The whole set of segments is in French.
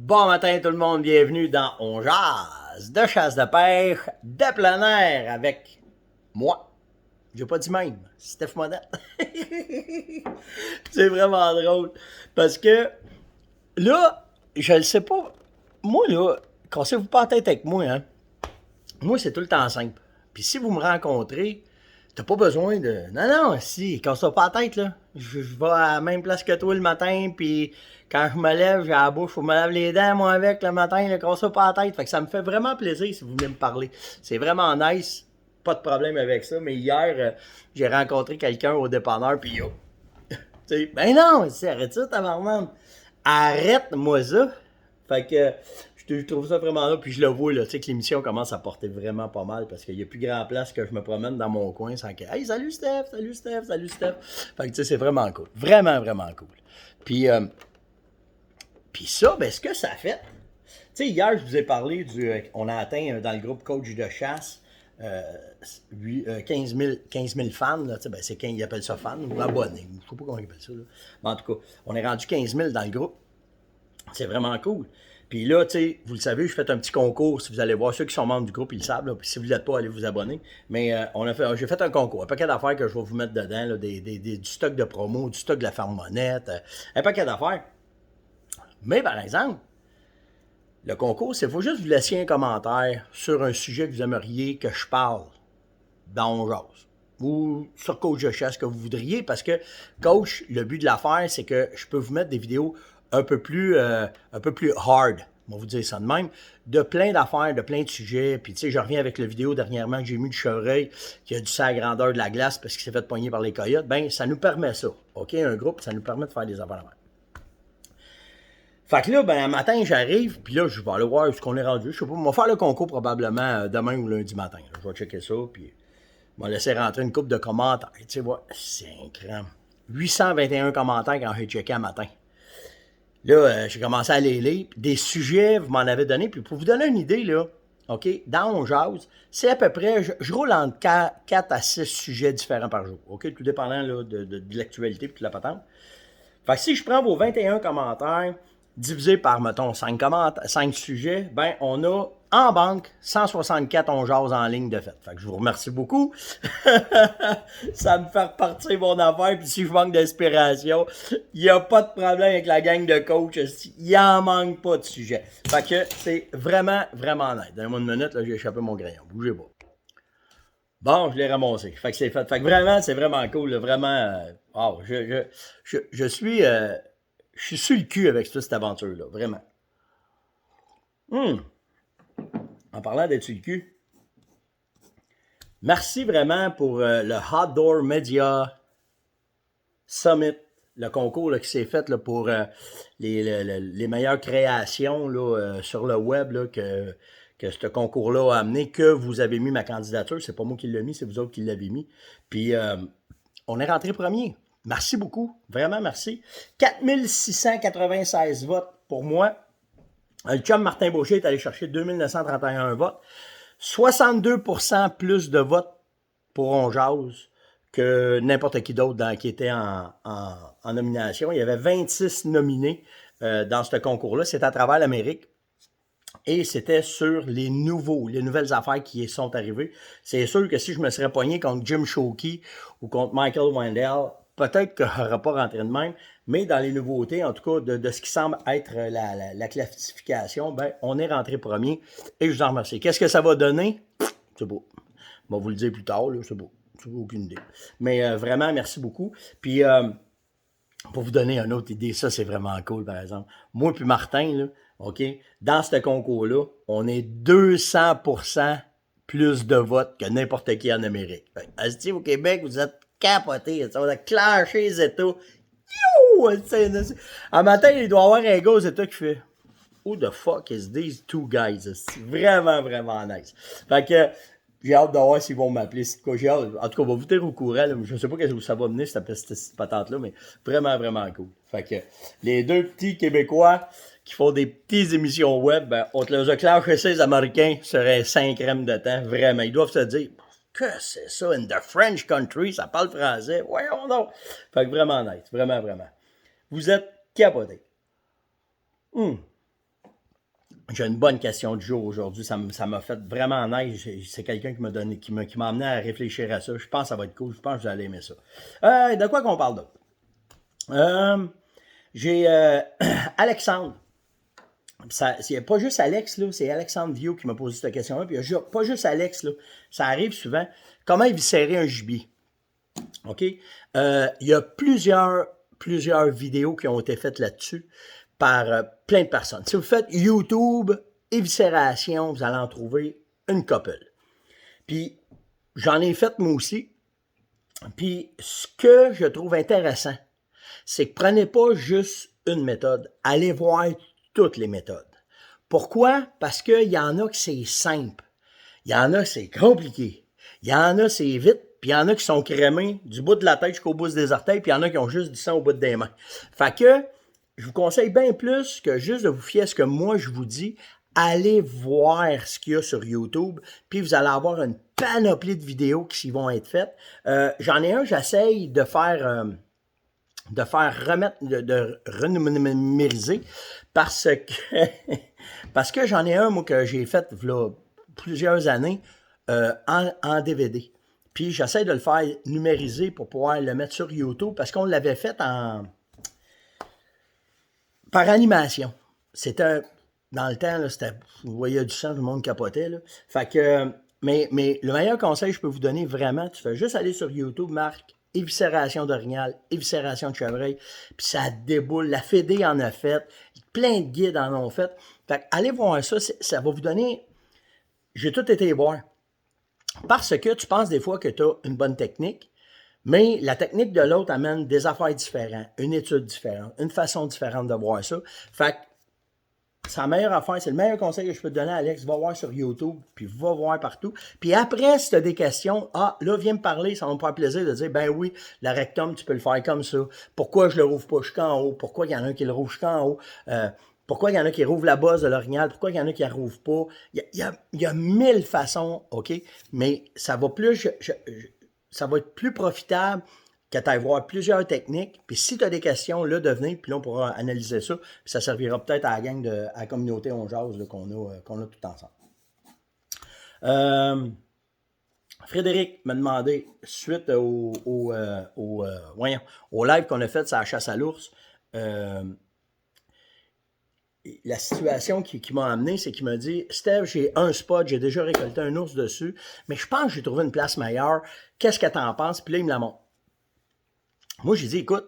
Bon matin tout le monde, bienvenue dans On Jase de chasse de pêche de plein air avec moi. J'ai pas dit même, Steph Monette. C'est vraiment drôle parce que là, je le sais pas, moi là, cassez-vous pas la tête avec moi, hein. Moi, c'est tout le temps simple. Puis si vous me rencontrez, t'as pas besoin de... Non, non, si, casse-toi pas la tête, là. Je vais à la même place que toi le matin, puis quand je me lève, j'ai la bouche, faut me laver les dents, moi, avec, le matin, là, casse-toi pas la tête. Fait que ça me fait vraiment plaisir si vous venez me parler. C'est vraiment nice, pas de problème avec ça, mais hier, j'ai rencontré quelqu'un au dépanneur, puis yo... Ben non, arrête ça, tabarnak. Arrête-moi ça. Fait que je trouve ça vraiment là, puis je le vois là, tu sais que l'émission commence à porter vraiment pas mal parce qu'il n'y a plus grand place que je me promène dans mon coin sans que hey, salut Steph, salut Steph, salut Steph. Fait que tu sais, c'est vraiment cool. Vraiment, vraiment cool. Puis ça, ben ce que ça fait. Tu sais, hier, je vous ai parlé on a atteint dans le groupe coach de chasse 15 000 fans, là, ben c'est ils appellent ça fans ou abonnés, je sais pas comment ils appellent ça. Là. Mais en tout cas, on est rendu 15 000 dans le groupe. C'est vraiment cool. Puis là, tu sais, vous le savez, je fais un petit concours. Si vous allez voir, ceux qui sont membres du groupe, ils le savent. Là, puis si vous ne l'êtes pas, allez vous abonner. Mais j'ai fait un concours. Un paquet d'affaires que je vais vous mettre dedans. Là, du stock de promo, du stock de la ferme monette. Un paquet d'affaires. Mais par exemple, le concours, c'est qu'il faut juste vous laisser un commentaire sur un sujet que vous aimeriez que je parle dans On Jase. Ou sur Coach de chasse que vous voudriez. Parce que, Coach, le but de l'affaire, c'est que je peux vous mettre des vidéos un peu plus hard, on va vous dire ça de même, de plein d'affaires, de plein de sujets. Puis tu sais, je reviens avec la vidéo dernièrement que j'ai mis du chevreuil qui a dû ça à la grandeur de la glace parce qu'il s'est fait pogner par les coyotes. Ben, ça nous permet ça. OK, un groupe, ça nous permet de faire des affaires. Fait que là, ben, un matin, j'arrive, puis là, je vais aller voir ce qu'on est rendu. Je sais pas, on va faire le concours probablement demain ou lundi matin. Là. Je vais checker ça, puis on va laisser rentrer une couple de commentaires. Tu sais, ouais, c'est un cran. 821 commentaires quand j'ai checké un matin. Là, j'ai commencé à les lire. Des sujets, vous m'en avez donné. Puis pour vous donner une idée, là, OK, dans On Jase, c'est à peu près, je roule entre 4 à 6 sujets différents par jour. OK, tout dépendant là, de l'actualité et de la patente. Fait que si je prends vos 21 commentaires, divisé par, mettons, 5 sujets, ben, on a en banque 164 On Jase en ligne de fait. Fait que je vous remercie beaucoup. Ça me fait repartir mon affaire, puis si je manque d'inspiration, il n'y a pas de problème avec la gang de coach. Il en manque pas de sujets. Fait que c'est vraiment, vraiment net. Dans une minute, là, j'ai échappé mon crayon. Bougez pas. Bon, je l'ai ramassé. Fait que c'est fait. Fait que vraiment, c'est vraiment cool. Là, vraiment, wow, je suis sur le cul avec toute cette aventure-là. Vraiment. En parlant d'être sur le cul, merci vraiment pour le Hot Door Media Summit, le concours là, qui s'est fait là, pour les meilleures créations là, sur le web là, que ce concours-là a amené, que vous avez mis ma candidature. C'est pas moi qui l'ai mis, c'est vous autres qui l'avez mis. Puis, on est rentré premier. Merci beaucoup. Vraiment, merci. 4696 votes pour moi. Le chum Martin Beauchamp est allé chercher 2931 votes. 62% plus de votes pour On Jase que n'importe qui d'autre qui était en nomination. Il y avait 26 nominés dans ce concours-là. C'est à travers l'Amérique. Et c'était sur les nouvelles affaires qui sont arrivées. C'est sûr que si je me serais pogné contre Jim Shockey ou contre Michael Wendell, peut-être que je n'aurais pas rentré de même. Mais dans les nouveautés, en tout cas, de ce qui semble être la classification, ben, on est rentré premier. Et je vous en remercie. Qu'est-ce que ça va donner? C'est beau. On va vous le dire plus tard, là, c'est beau. C'est beau, aucune idée. Mais vraiment, merci beaucoup. Puis, pour vous donner une autre idée, ça, c'est vraiment cool, par exemple. Moi puis Martin, là, OK, dans ce concours-là, on est 200% plus de votes que n'importe qui en Amérique. Asti, au Québec, vous êtes capotés. On a clashé les États. Youh! Un matin, il doit y avoir un gars aux États qui fait « Who the fuck is these two guys? » C'est vraiment, vraiment nice. Fait que j'ai hâte de voir s'ils vont m'appeler. J'ai hâte. En tout cas, on va vous tenir au courant. Là. Je ne sais pas où ça va mener, cette patente-là, mais vraiment, vraiment cool. Fait que les deux petits Québécois qui font des petites émissions web, ben, on te les a clashés, les Américains, seraient 5 crèmes de temps. Vraiment. Ils doivent se dire que c'est ça, in the French country, ça parle français. Voyons donc. Fait que vraiment nice. Vraiment, vraiment. Vous êtes capotés. J'ai une bonne question du jour aujourd'hui. Ça m'a fait vraiment nice. C'est quelqu'un qui m'a donné, qui m'a amené à réfléchir à ça. Je pense que ça va être cool. Je pense que vous allez aimer ça. De quoi qu'on parle d'autre? J'ai Alexandre. C'est pas juste Alex, là, c'est Alexandre Viau qui m'a posé cette question-là. Puis pas juste Alex, là. Ça arrive souvent. Comment éviscérer un gibier? OK? Il y a plusieurs vidéos qui ont été faites là-dessus par plein de personnes. Si vous faites YouTube, éviscération, vous allez en trouver une couple. Puis, j'en ai fait moi aussi. Puis, ce que je trouve intéressant, c'est que prenez pas juste une méthode. Allez voir toutes les méthodes. Pourquoi? Parce qu'il y en a que c'est simple. Il y en a que c'est compliqué. Il y en a c'est vite. Puis il y en a qui sont crémés du bout de la tête jusqu'au bout des orteils. Puis il y en a qui ont juste du sang au bout des mains. Fait que je vous conseille bien plus que juste de vous fier à ce que moi je vous dis. Allez voir ce qu'il y a sur YouTube. Puis vous allez avoir une panoplie de vidéos qui vont être faites. J'en ai un, j'essaye de faire remettre, de renumériser parce que j'en ai un, moi, que j'ai fait là, plusieurs années en DVD. Puis j'essaie de le faire numériser pour pouvoir le mettre sur YouTube parce qu'on l'avait fait par animation. C'était dans le temps, là, vous voyez du sang, tout le monde capotait. Là. Fait que, mais le meilleur conseil que je peux vous donner vraiment, tu fais juste aller sur YouTube, Marc, éviscération d'orignal, éviscération de chevreuil, puis ça déboule. La Fédé en a fait, plein de guides en ont fait. Fait que allez voir ça, ça va vous donner... J'ai tout été voir. Parce que tu penses des fois que tu as une bonne technique, mais la technique de l'autre amène des affaires différentes, une étude différente, une façon différente de voir ça. Fait que c'est la meilleure affaire, c'est le meilleur conseil que je peux te donner, Alex. Va voir sur YouTube, puis va voir partout. Puis après, si tu as des questions, là, viens me parler, ça va me faire plaisir de dire, ben oui, le rectum, tu peux le faire comme ça. Pourquoi je le rouvre pas jusqu'en haut? Pourquoi il y en a un qui le rouvre jusqu'en haut? Pourquoi il y en a qui rouvrent la base de l'orignal? Pourquoi il y en a qui ne la rouvrent pas? Il y a 1000 façons, OK? Mais ça va plus, ça va être plus profitable que tu ailles voir plusieurs techniques. Puis si tu as des questions, là, devenez, puis là, on pourra analyser ça. Puis ça servira peut-être à la gang, à la communauté On Jase qu'on a tout ensemble. Frédéric m'a demandé, suite au live qu'on a fait sur la chasse à l'ours, la situation qui m'a amené, c'est qu'il m'a dit « Steph, j'ai un spot, j'ai déjà récolté un ours dessus, mais je pense que j'ai trouvé une place meilleure. Qu'est-ce que t'en penses? » Puis là, il me la montre. Moi, j'ai dit « Écoute,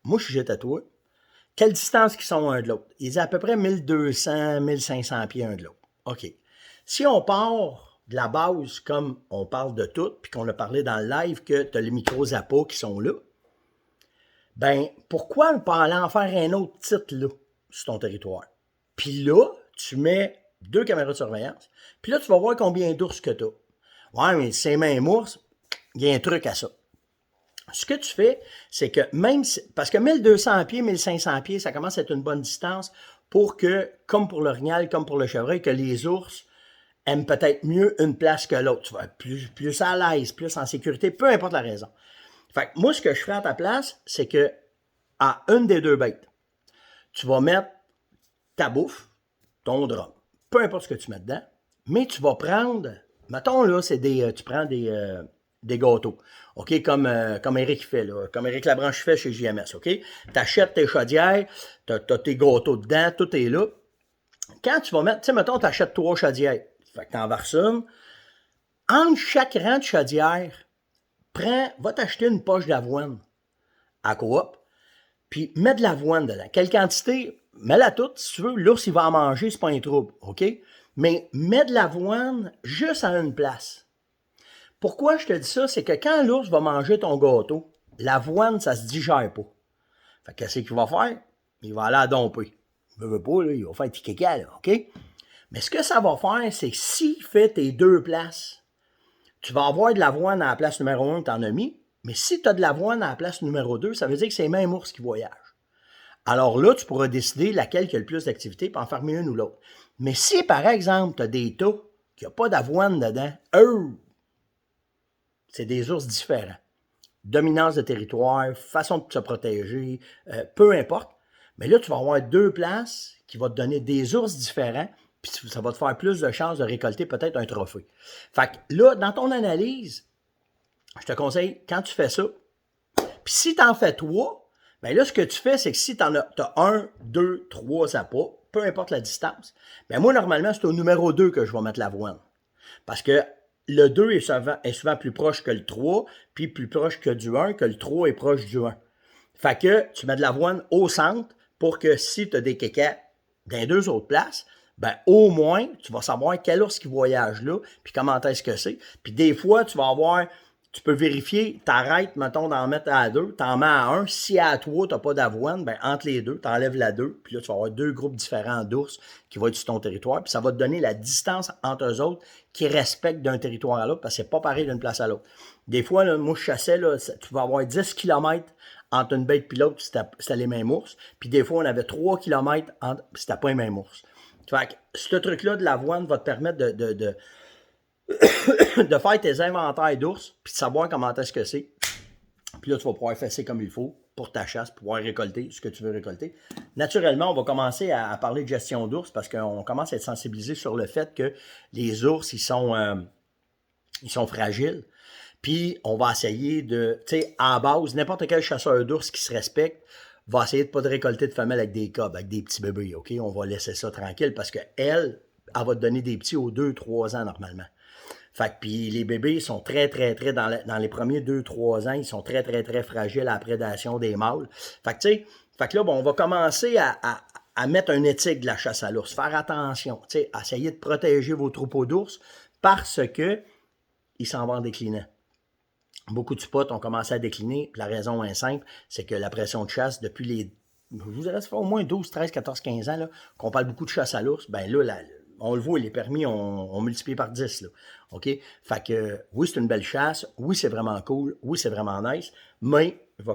moi, je suis jeté à toi. Quelle distance qu'ils sont un de l'autre? » Il dit à peu près 1200, 1500 pieds un de l'autre. OK. Si on part de la base, comme on parle de tout, puis qu'on a parlé dans le live que tu as les micro-zappos qui sont là, ben pourquoi ne pas aller en faire un autre titre là, sur ton territoire? Puis là, tu mets 2 caméras de surveillance. Puis là, tu vas voir combien d'ours que tu as. Ouais, mais c'est même ours, il y a un truc à ça. Ce que tu fais, c'est que même si, parce que 1200 pieds, 1500 pieds, ça commence à être une bonne distance pour que, comme pour l'orignal, comme pour le chevreuil, que les ours aiment peut-être mieux une place que l'autre. Tu vas être plus à l'aise, plus en sécurité, peu importe la raison. Fait que moi, ce que je ferais à ta place, c'est que à une des deux bêtes, tu vas mettre ta bouffe, ton drum, peu importe ce que tu mets dedans, mais tu vas prendre, mettons là, tu prends des gâteaux, OK, comme Éric fait, là, comme Éric Labranche fait chez JMS, OK? Tu achètes tes chaudières, tu as tes gâteaux dedans, tout est là. Quand tu vas mettre, tu sais, mettons, tu achètes 3 chaudières, fait que tu en verses une. Entre chaque rang de chaudière, va t'acheter une poche d'avoine à Coop, puis mets de l'avoine dedans. Quelle quantité? Mets-la toute, si tu veux. L'ours, il va en manger, c'est pas un trouble, OK? Mais mets de l'avoine juste à une place. Pourquoi je te dis ça? C'est que quand l'ours va manger ton gâteau, l'avoine, ça se digère pas. Fait que qu'est-ce qu'il va faire? Il va aller à domper. Il veut pas, là, il va faire petit caca, là, OK? Mais ce que ça va faire, c'est que s'il fait tes 2 places, tu vas avoir de l'avoine à la place numéro 1 que tu en as mis, mais si tu as de l'avoine à la place numéro 2, ça veut dire que c'est le même ours qui voyage. Alors là, tu pourras décider laquelle qui a le plus d'activité pour en fermer une ou l'autre. Mais si, par exemple, tu as des tas qui n'ont pas d'avoine dedans, c'est des ours différents. Dominance de territoire, façon de se protéger, peu importe. Mais là, tu vas avoir 2 places qui vont te donner des ours différents, puis ça va te faire plus de chances de récolter peut-être un trophée. Fait que là, dans ton analyse, je te conseille, quand tu fais ça, puis si tu en fais 3, bien là, ce que tu fais, c'est que si tu as 1, 2, 3 appâts, peu importe la distance, bien moi, normalement, c'est au numéro 2 que je vais mettre l'avoine. Parce que le 2 est souvent plus proche que le 3, puis plus proche que du 1, que le 3 est proche du 1. Fait que tu mets de l'avoine au centre pour que si tu as des kékets dans les 2 autres places, ben au moins, tu vas savoir quel ours qui voyage là, puis comment est-ce que c'est. Puis des fois, tu vas avoir, tu peux vérifier, t'arrêtes, mettons, d'en mettre à 2, t'en mets à 1. Si à 3, tu n'as pas d'avoine, ben entre les deux, tu enlèves la 2, puis là, tu vas avoir 2 groupes différents d'ours qui vont être sur ton territoire, puis ça va te donner la distance entre eux autres qui respectent d'un territoire à l'autre, parce que c'est pas pareil d'une place à l'autre. Des fois, là, moi, je chassais, là, tu vas avoir 10 km entre une bête et l'autre, c'était les mêmes ours. Puis des fois, on avait 3 km entre, puis c'était pas les mêmes ours. Fait que ce truc-là de l'avoine va te permettre de faire tes inventaires d'ours, puis de savoir comment est-ce que c'est. Puis là, tu vas pouvoir fesser comme il faut pour ta chasse, pour pouvoir récolter ce que tu veux récolter. Naturellement, on va commencer à parler de gestion d'ours parce qu'on commence à être sensibilisé sur le fait que les ours, ils sont fragiles. Puis, on va essayer de, tu sais, à la base, n'importe quel chasseur d'ours qui se respecte va essayer de ne pas de récolter de femelles avec des cubs, avec des petits bébés, OK? On va laisser ça tranquille parce qu'elle va te donner des petits aux 2-3 ans normalement. Fait que, puis les bébés sont très, dans les premiers 2-3 ans, ils sont très, fragiles à la prédation des mâles. Fait que, tu sais, là, bon, on va commencer à mettre un éthique de la chasse à l'ours. Faire attention, tu sais, essayer de protéger vos troupeaux d'ours parce que ils s'en vont en déclinant. Beaucoup de spots ont commencé à décliner. La raison est simple, c'est que la pression de chasse, depuis je vous dirais, ça fait au moins 12, 13, 14, 15 ans, là, qu'on parle beaucoup de chasse à l'ours, ben là, on le voit, les permis ont multiplié par 10, là. OK? Fait que, oui, c'est une belle chasse. Oui, c'est vraiment cool. Oui, c'est vraiment nice. Mais, il va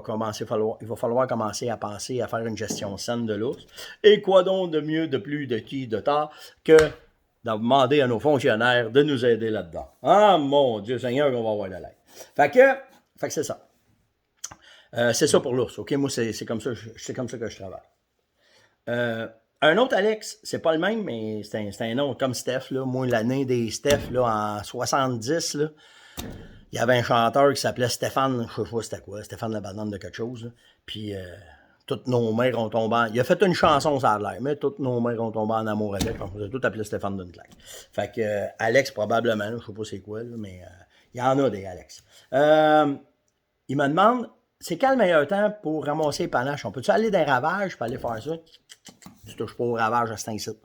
falloir commencer à penser à faire une gestion saine de l'ours. Et quoi donc de mieux, de plus, de qui, de tard, que de demander à nos fonctionnaires de nous aider là-dedans. Ah, mon Dieu Seigneur, on va avoir de l'aide. Fait que c'est ça. C'est ça pour l'ours, OK? Moi, c'est comme ça que je travaille. Un autre Alex, c'est pas le même, mais c'est un nom comme Steph, là. Moi, l'année des Steph, là, en 70, là, il y avait un chanteur qui s'appelait Stéphane, je sais pas c'était quoi, Stéphane la banane de quelque chose, là. Puis, toutes nos mères ont tombé il a fait une chanson, ça a l'air, mais toutes nos mères ont tombé en amour avec. On a tout appelé Stéphane d'une claque. Fait que, Alex, probablement, là, je sais pas c'est quoi, là, mais il y en a des Alex. Il me demande, c'est quand le meilleur temps pour ramasser les panaches? On peut-tu aller dans les ravages pour aller faire ça? Tu touches pas au ravage à cet incite.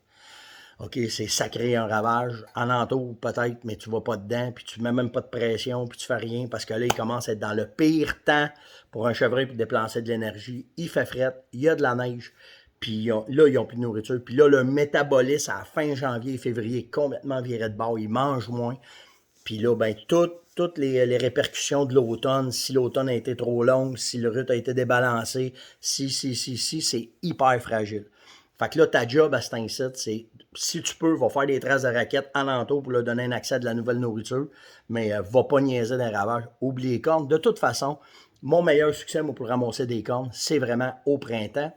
OK, c'est sacré un ravage. En entour, peut-être, mais tu vas pas dedans, puis tu mets même pas de pression, puis tu fais rien, parce que là, il commence à être dans le pire temps pour un chevreuil pour déplacer de l'énergie. Il fait fret, il y a de la neige, puis là, ils n'ont plus de nourriture. Puis là, le métabolisme à fin janvier, février, est complètement viré de bord. Ils mangent moins. Puis là, ben, toutes les répercussions de l'automne, si l'automne a été trop long, si le rut a été débalancé, si, c'est hyper fragile. Fait que là, ta job à cet incite, c'est, si tu peux, va faire des traces de raquettes alentour pour leur donner un accès à de la nouvelle nourriture, mais va pas niaiser dans les ravages. Oublie les cornes. De toute façon, mon meilleur succès, moi, pour ramasser des cornes, c'est vraiment au printemps.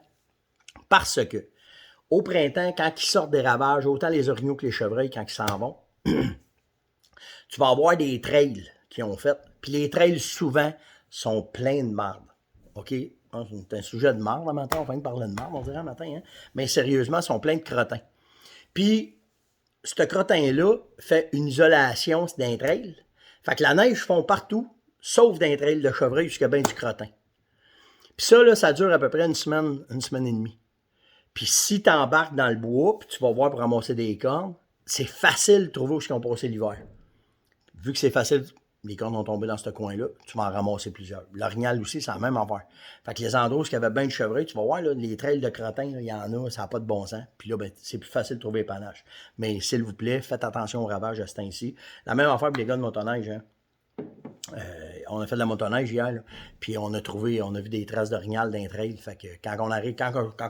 Parce que, au printemps, quand ils sortent des ravages, autant les orignaux que les chevreuils, quand ils s'en vont, tu vas avoir des trails qu'ils ont fait. Puis les trails, souvent, sont pleins de marde. OK? C'est un sujet de marde, matin. On vient de parler de marde, on dirait, matin. Hein? Mais sérieusement, ils sont pleins de crottins. Puis, ce crottin-là fait une isolation d'un trail. Fait que la neige fond partout, sauf d'un trail de chevreuil jusqu'à bien du crottin. Puis ça, là, ça dure à peu près une semaine et demie. Puis si tu embarques dans le bois, puis tu vas voir pour ramasser des cornes, c'est facile de trouver où ils ont passé l'hiver. Vu que c'est facile, les cornes ont tombé dans ce coin-là, tu vas en ramasser plusieurs. L'orignal aussi, c'est la même affaire. Fait que les endroits où il y avait bien de chevreuil, tu vas voir, là, les trails de crottin, il y en a, ça n'a pas de bon sens. Puis là, ben, c'est plus facile de trouver les panaches. Mais s'il vous plaît, faites attention au ravage à ce temps-ci. La même affaire pour les gars de motoneige, hein. On a fait de la motoneige hier, là, puis on a vu des traces d'orignal dans les trails. Fait que quand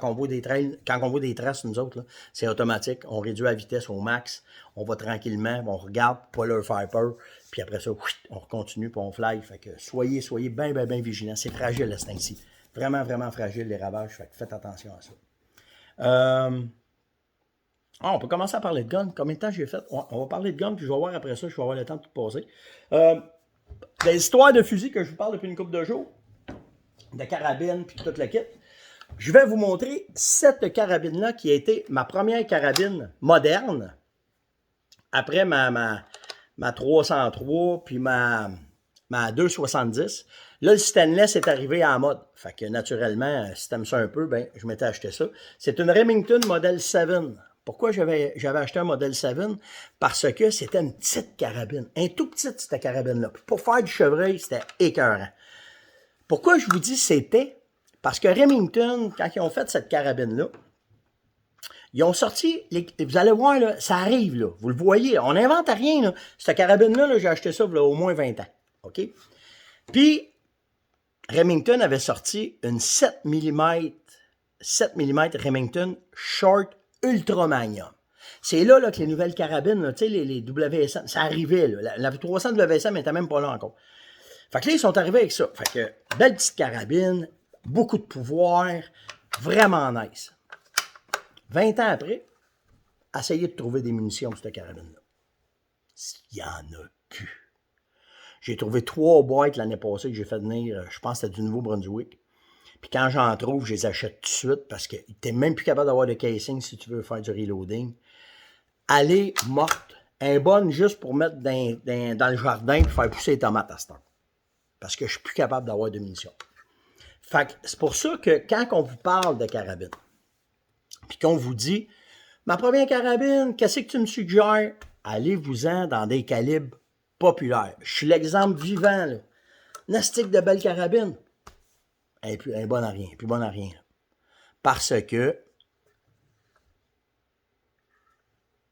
on voit des trails, quand on voit des traces, nous autres, là, c'est automatique. On réduit la vitesse au max. On va tranquillement, on regarde, pas leur faire peur. Puis après ça, on continue, puis on fly. Fait que soyez bien vigilants. C'est fragile, ce temps-ci. Vraiment fragile, les ravages. Fait que faites attention à ça. Ah, on peut commencer à parler de gun. Combien de temps j'ai fait? Ouais, on va parler de gun, puis je vais voir après ça, je vais avoir le temps de tout passer. Des histoires de fusils que je vous parle depuis une couple de jours, de carabines, puis toute la kit. Je vais vous montrer cette carabine-là qui a été ma première carabine moderne, après ma 303, puis ma 270. Là, le stainless est arrivé en mode. Fait que naturellement, si t'aimes ça un peu, ben, je m'étais acheté ça. C'est une Remington Model 7. Pourquoi j'avais acheté un Model 7? Parce que c'était une petite carabine. Un tout petit, cette carabine-là. Pour faire du chevreuil, c'était écœurant. Pourquoi je vous dis c'était? Parce que Remington, quand ils ont fait cette carabine-là, ils ont sorti, vous allez voir, là, ça arrive, là, vous le voyez, on n'invente rien. Là. Cette carabine-là, là, j'ai acheté ça il y a au moins 20 ans. OK? Puis, Remington avait sorti une 7 mm Remington Short Ultra Magnum. C'est là, que les nouvelles carabines, là, les WSM, ça arrivait. Là. La 300 WSM n'était même pas là encore. Fait que là, ils sont arrivés avec ça. Fait que, belle petite carabine, beaucoup de pouvoir, vraiment nice. 20 ans après, essayez de trouver des munitions pour cette carabine-là. Il n'y en a plus. J'ai trouvé 3 boîtes l'année passée que j'ai fait venir, je pense que c'était du Nouveau-Brunswick. Puis quand j'en trouve, je les achète tout de suite parce que t'es même plus capable d'avoir de casing si tu veux faire du reloading. Elle est morte. Elle est bonne juste pour mettre dans le jardin et faire pousser les tomates à cette heure. Parce que je suis plus capable d'avoir de munitions. Fait que c'est pour ça que quand on vous parle de carabine, puis qu'on vous dit, ma première carabine, qu'est-ce que tu me suggères? Allez-vous-en dans des calibres populaires. Je suis l'exemple vivant, là. Nastique de belle carabine. Elle est bonne à rien. Elle est plus bonne à rien. Là. Parce que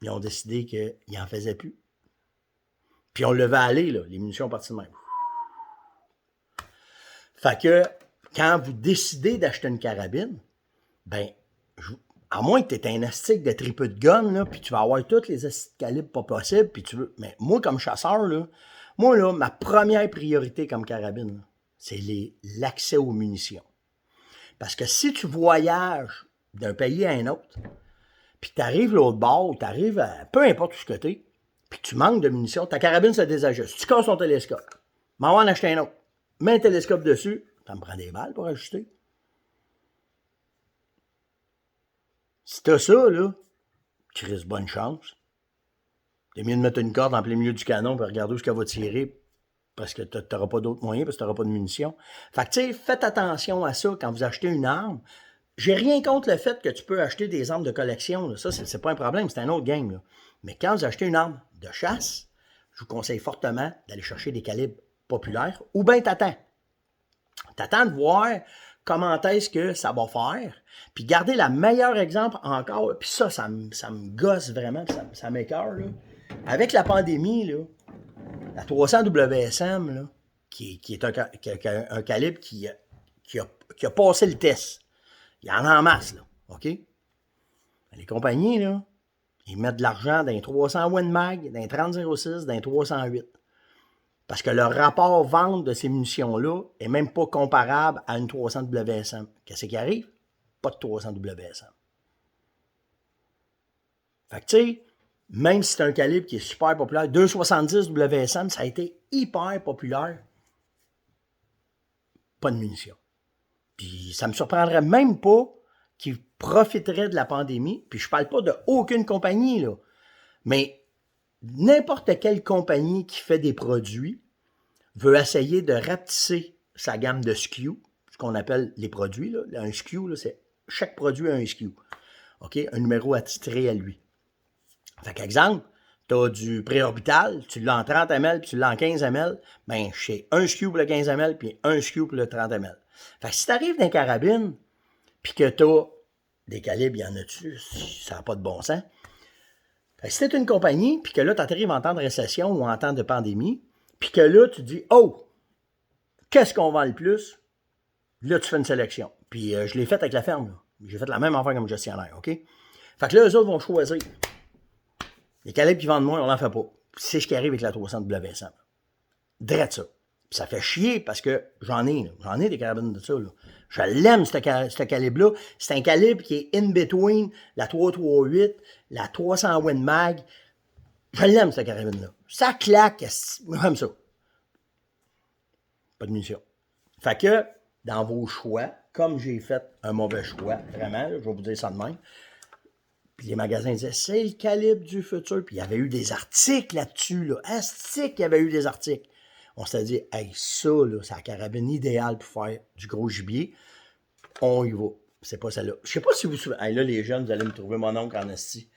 ils ont décidé qu'ils n'en faisaient plus. Puis on le levait aller, là. Les munitions parties de même. Fait que quand vous décidez d'acheter une carabine, ben, à moins que tu aies un astic de tripeux de gun, là, puis tu vas avoir tous les astiques de calibre pas possible, puis tu veux. Mais moi, comme chasseur, là, ma première priorité comme carabine, c'est l'accès aux munitions. Parce que si tu voyages d'un pays à un autre, puis tu arrives l'autre bord, tu arrives à peu importe où ce que tu es, puis tu manques de munitions, ta carabine se désajuste. Tu casses ton télescope. M'en va en acheter un autre. Mets un télescope dessus, ça me prend des balles pour ajuster. Si t'as ça, là, tu risques bonne chance. T'es mieux de mettre une corde en plein milieu du canon pour regarder où qu'elle va tirer parce que t'auras pas d'autres moyens, parce que t'auras pas de munitions. Fait que, tu sais, faites attention à ça quand vous achetez une arme. J'ai rien contre le fait que tu peux acheter des armes de collection. Là. Ça, c'est pas un problème, c'est un autre game. Là. Mais quand vous achetez une arme de chasse, je vous conseille fortement d'aller chercher des calibres populaires ou bien t'attends. T'attends de voir comment est-ce que ça va faire, puis garder le meilleur exemple encore, puis ça me gosse vraiment, puis ça m'écoeure, là. Avec la pandémie, là, la 300 WSM, là, qui est un calibre qui a passé le test. Il y en a en masse, là, OK? Les compagnies, là, ils mettent de l'argent dans les 300 Win Mag, dans les 3006, dans les 308. Parce que le rapport vente de ces munitions-là est même pas comparable à une 300 WSM. Qu'est-ce qui arrive? Pas de 300 WSM. Fait que tu sais, même si c'est un calibre qui est super populaire, 270 WSM, ça a été hyper populaire. Pas de munitions. Puis ça me surprendrait même pas qu'ils profiteraient de la pandémie. Puis je parle pas de aucune compagnie, là. Mais n'importe quelle compagnie qui fait des produits veut essayer de rapetisser sa gamme de SKU, ce qu'on appelle les produits. Là. Un SKU, là, c'est chaque produit a un SKU. OK? Un numéro attitré à lui. Fait qu'exemple, tu as du préorbital, tu l'as en 30 ml puis tu l'as en 15 ml, ben c'est un SKU pour le 15 ml puis un SKU pour le 30 ml. Fait que si tu arrives dans une carabine puis que tu as des calibres, il y en a dessus, ça n'a pas de bon sens. Fait que si tu es une compagnie puis que là, tu arrives en temps de récession ou en temps de pandémie, puis que là, tu dis, oh, qu'est-ce qu'on vend le plus? Là, tu fais une sélection. Puis je l'ai fait avec la ferme. Là. J'ai fait la même affaire comme gestionnaire, OK? Fait que là, eux autres vont choisir. Les calibres qui vendent moins, on n'en fait pas. C'est ce qui arrive avec la 300 WSM. Drette ça. Ça fait chier parce que j'en ai des carabines de ça, là. Je l'aime, ce calibre-là. C'est un calibre qui est in between la 338, la 300 Win Mag. Je l'aime, cette carabine-là. Ça claque, j'aime ça. Pas de munitions. Fait que, dans vos choix, comme j'ai fait un mauvais choix, vraiment, là, je vais vous dire ça de même, puis les magasins disaient, c'est le calibre du futur. Puis il y avait eu des articles là-dessus, là. Astique, il y avait eu des articles. On s'est dit, hey, ça, là, c'est la carabine idéale pour faire du gros gibier. On y va. C'est pas celle-là. Je sais pas si vous vous souvenez. Hey, là, les jeunes, vous allez me trouver mon oncle en esti.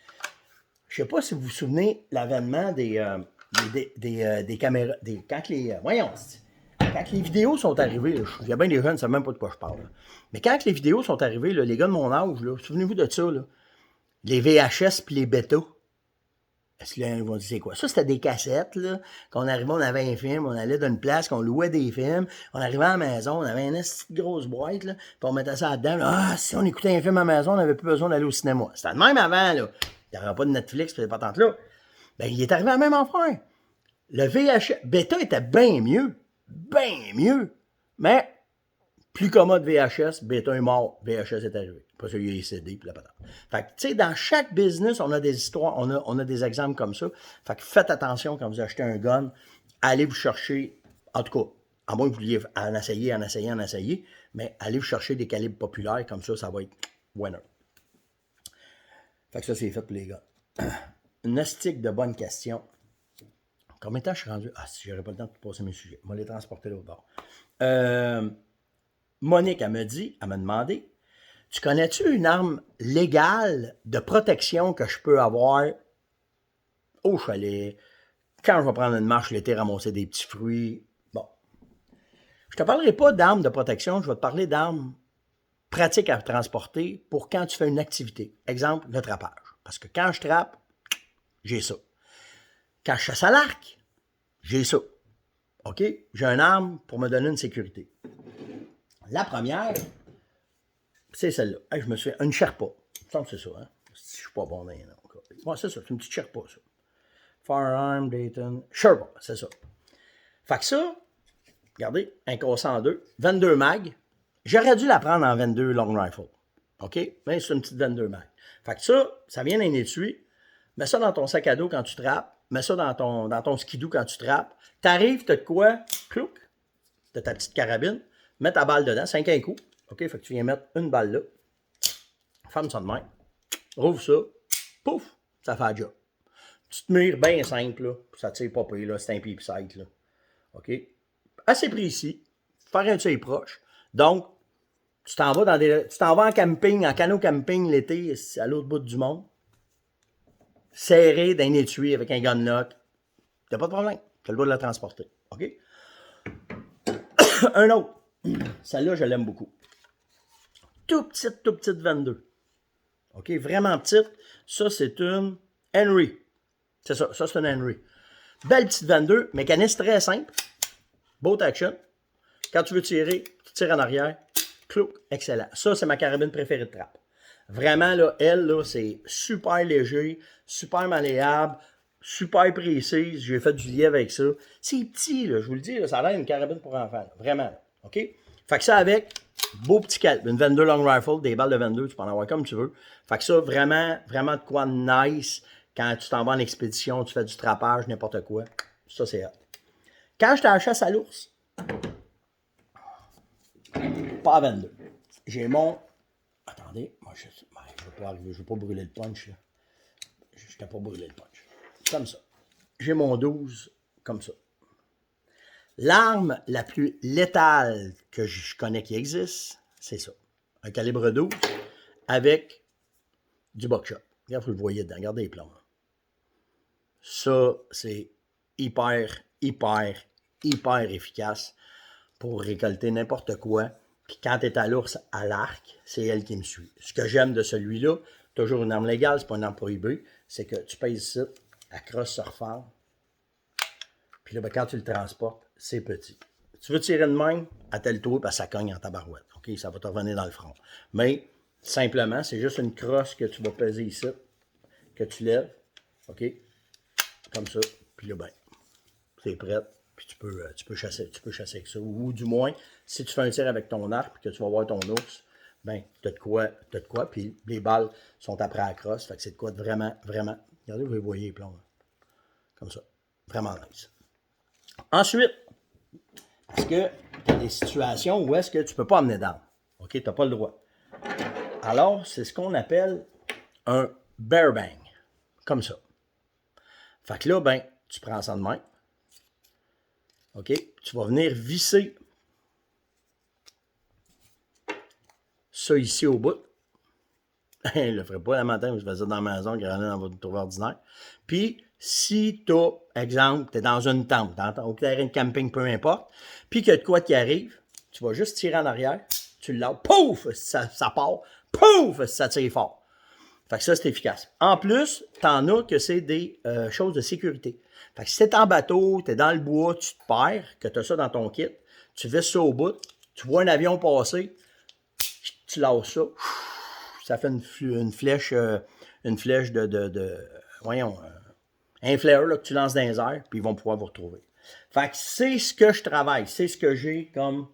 Je sais pas si vous vous souvenez l'avènement des caméras. Quand les. Voyons, quand les vidéos sont arrivées, il y a bien des jeunes qui ne savent même pas de quoi je parle. Là. Mais quand les vidéos sont arrivées, là, les gars de mon âge, là, souvenez-vous de ça, là, les VHS puis les bêtas. Est-ce qu'ils vont dire c'est quoi? Ça, c'était des cassettes, là. Quand on arrivait, on avait un film, on allait d'une place, qu'on louait des films. On arrivait à la maison, on avait une petite grosse boîte, là. Puis on mettait ça dedans. Là. Ah, si on écoutait un film à la maison, on n'avait plus besoin d'aller au cinéma. C'était le même avant, là. Il n'y avait pas de Netflix, puis pas tant là. Ben, il est arrivé à la même affaire. Le VHS, bêta était bien mieux. Bien mieux. Mais, plus commode VHS, bêta est mort, VHS est arrivé. Pas ça, il y a les CD puis la patate. Fait que, tu sais, dans chaque business, on a des histoires, on a des exemples comme ça. Fait que faites attention quand vous achetez un gun. Allez vous chercher, en tout cas, à moins que vous vouliez en essayer, mais allez vous chercher des calibres populaires, comme ça va être winner. Fait que ça, c'est fait pour les gars. Une hostique de bonnes questions. Combien de temps je suis rendu? Ah, si j'aurais pas le temps de passer mes sujets. Je vais les transporter l'autre bord. Monique, elle m'a demandé, tu connais-tu une arme légale de protection que je peux avoir au chalet, quand je vais prendre une marche l'été, ramasser des petits fruits? Bon. Je te parlerai pas d'armes de protection, je vais te parler d'armes pratiques à transporter pour quand tu fais une activité. Exemple, le trappage. Parce que quand je trappe, j'ai ça. Quand je chasse à l'arc, j'ai ça. OK? J'ai une arme pour me donner une sécurité. La première, c'est celle-là. Hey, je me suis fait une Sherpa. Il me semble que c'est ça, hein? Si je suis pas bon dans les noms. Ouais, c'est ça, c'est une petite Sherpa, ça. Firearm, Dayton, Sherpa, c'est ça. Fait que ça, regardez, un cassé en deux, 22 mag. J'aurais dû la prendre en 22 long rifle. OK? Mais c'est une petite 22 mag. Fait que ça vient d'un étui. Mets ça dans ton sac à dos quand tu trappes. Mets ça dans ton skidoo quand tu trappes. T'arrives, t'as de quoi? Clouc. T'as ta petite carabine. Mets ta balle dedans, 5 un coup. OK? Fait que tu viens mettre une balle là. Ferme ça de main. Rouvre ça. Pouf! Ça fait le job. Petite mire bien simple, là. Ça tire pas pire, là. C'est un pipe site, là. OK? Assez précis. Faire un tir proche. Donc, tu t'en vas en camping, en canot camping l'été, à l'autre bout du monde. Serré d'un étui avec un gun lock. T'as pas de problème. Tu as le droit de la transporter. OK? Un autre. Celle-là, je l'aime beaucoup. Tout petite 22. OK? Vraiment petite. Ça, c'est une Henry. C'est ça. Ça, c'est une Henry. Belle petite 22. Mécanisme très simple. Bolt action. Quand tu veux tirer, tu tires en arrière. Clouc. Excellent. Ça, c'est ma carabine préférée de trappe. Vraiment, là, elle, là, c'est super léger, super malléable, super précise. J'ai fait du lièvre avec ça. C'est petit, là, je vous le dis, là, ça a l'air d'une carabine pour enfants. Là. Vraiment. Là. OK? Fait que ça avec, beau petit calibre, une 22 long rifle, des balles de 22, tu peux en avoir comme tu veux. Fait que ça, vraiment, vraiment de quoi nice. Quand tu t'en vas en expédition, tu fais du trappage, n'importe quoi. Ça, c'est hot. Quand j'étais à la chasse à l'ours, pas à 22. J'ai mon... Attendez, moi, je ne veux pas brûler le punch, là. Je ne t'ai pas brûlé le punch. Comme ça. J'ai mon 12, comme ça. L'arme la plus létale que je connais qui existe, c'est ça. Un calibre 12 avec du buckshot. Regarde, vous le voyez dedans. Regardez les plombs. Ça, c'est hyper efficace pour récolter n'importe quoi. Puis quand tu es à l'ours à l'arc, c'est elle qui me suit. Ce que j'aime de celui-là, toujours une arme légale, c'est pas une arme prohibée, c'est que tu pèses ici, elle crosse sur fort. Puis là, ben, quand tu le transportes, c'est petit. Tu veux tirer de même, attelle-toi, parce que ça cogne en tabarouette. OK? Ça va te revenir dans le front. Mais, simplement, c'est juste une crosse que tu vas peser ici, que tu lèves. OK? Comme ça. Puis là, ben, c'est prêt. Puis tu peux chasser avec ça. Ou du moins, si tu fais un tir avec ton arc et que tu vas voir ton ours, ben, t'as de quoi, puis les balles sont après à la crosse. Fait que c'est de quoi de vraiment, vraiment. Regardez, vous les voyez les plombs. Là. Comme ça. Vraiment nice. Ensuite, parce que tu as des situations où est-ce que tu ne peux pas amener d'armes. OK, tu n'as pas le droit. Alors, c'est ce qu'on appelle un bear bang. Comme ça. Fait que là, ben, tu prends ça de main. OK, tu vas venir visser ça ici au bout. Je ne le ferai pas le matin, je fais ça dans la maison, je dans votre tour ordinaire. Puis, si tu as, exemple, tu es dans une tente, au terrain de camping, peu importe, puis qu'il y a de quoi qui arrive, tu vas juste tirer en arrière, tu le lâches, pouf, ça part, pouf, ça tire fort. Fait que ça, c'est efficace. En plus, t'en as que c'est des choses de sécurité. Fait que si t'es en bateau, t'es dans le bois, tu te perds, que t'as ça dans ton kit, tu visses ça au bout, tu vois un avion passer, tu lâches ça, ça fait une flèche voyons, un flare là, que tu lances dans les airs, puis ils vont pouvoir vous retrouver. Fait que c'est ce que je travaille, c'est ce que j'ai comme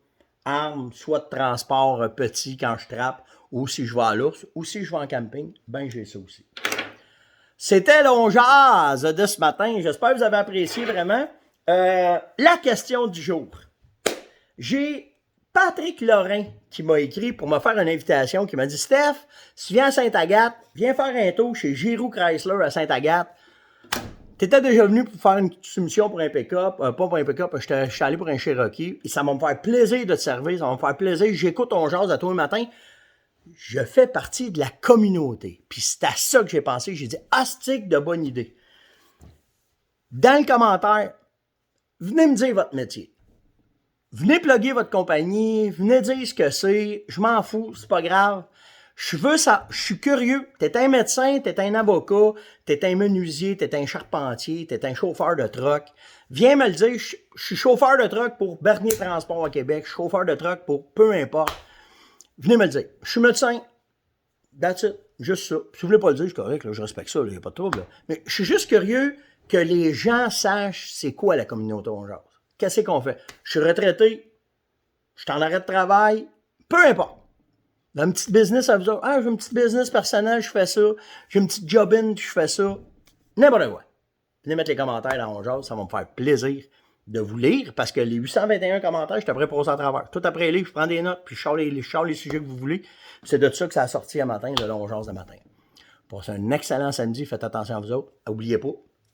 arme, soit de transport petit quand je trappe, ou si je vais à l'ours, ou si je vais en camping, ben j'ai ça aussi. C'était l'On-Jazz de ce matin. J'espère que vous avez apprécié vraiment. La question du jour. J'ai Patrick Lorrain qui m'a écrit pour me faire une invitation, qui m'a dit « Steph, si tu viens à Sainte-Agathe, viens faire un tour chez Giroux Chrysler à Sainte-Agathe. T'étais déjà venu pour faire une soumission pour un pick-up, pas pour un pick-up, je suis allé pour un Cherokee, et ça va me faire plaisir de te servir, ça va me faire plaisir. J'écoute ton jazz à tous les matins. Je fais partie de la communauté. » Puis c'est à ça que j'ai pensé. J'ai dit « Astique de bonne idée. » Dans le commentaire, venez me dire votre métier. Venez plugger votre compagnie, venez dire ce que c'est. Je m'en fous, c'est pas grave. Je veux ça, je suis curieux. T'es un médecin, t'es un avocat, t'es un menuisier, t'es un charpentier, t'es un chauffeur de truck. Viens me le dire, je suis chauffeur de truck pour Bernier Transport à Québec, je suis chauffeur de truck pour peu importe. Venez me le dire. Je suis médecin. That's it. Juste ça. Si vous voulez pas le dire, c'est correct, là, je respecte ça, il n'y a pas de trouble. Là. Mais je suis juste curieux que les gens sachent c'est quoi la communauté On Jase. Qu'est-ce qu'on fait? Je suis retraité, je suis en arrêt de travail, peu importe. J'ai une petite business à vous autres. Ah, j'ai une petite business personnelle, je fais ça. J'ai une petite job-in, je fais ça. N'importe quoi. Venez mettre les commentaires dans On Jase, ça va me faire plaisir de vous lire, parce que les 821 commentaires, je suis prêt pour passer à travers. Tout après les livres, je prends des notes, puis je sors les sujets que vous voulez. C'est de ça que ça a sorti à matin, de On Jase de matin. Passez un excellent samedi, faites attention à vous autres. N'oubliez pas,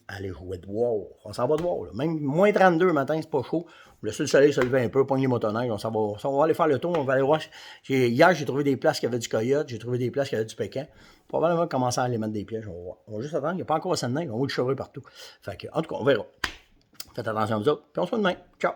allez jouer de dehors. On s'en va dehors. Là. Même moins 32 le matin, c'est pas chaud. Laissez le soleil se lever un peu, pognez les motoneiges, on va aller faire le tour, on va aller voir. Hier, j'ai trouvé des places qui avaient du coyote, j'ai trouvé des places qui avaient du pécan. Probablement commencer à aller mettre des pièges, on va voir. On va juste attendre, il n'y a pas encore assez de neige, on va le chevrer partout. Fait que, en tout cas, on verra. Faites attention à vous autres, puis on se voit demain. Ciao!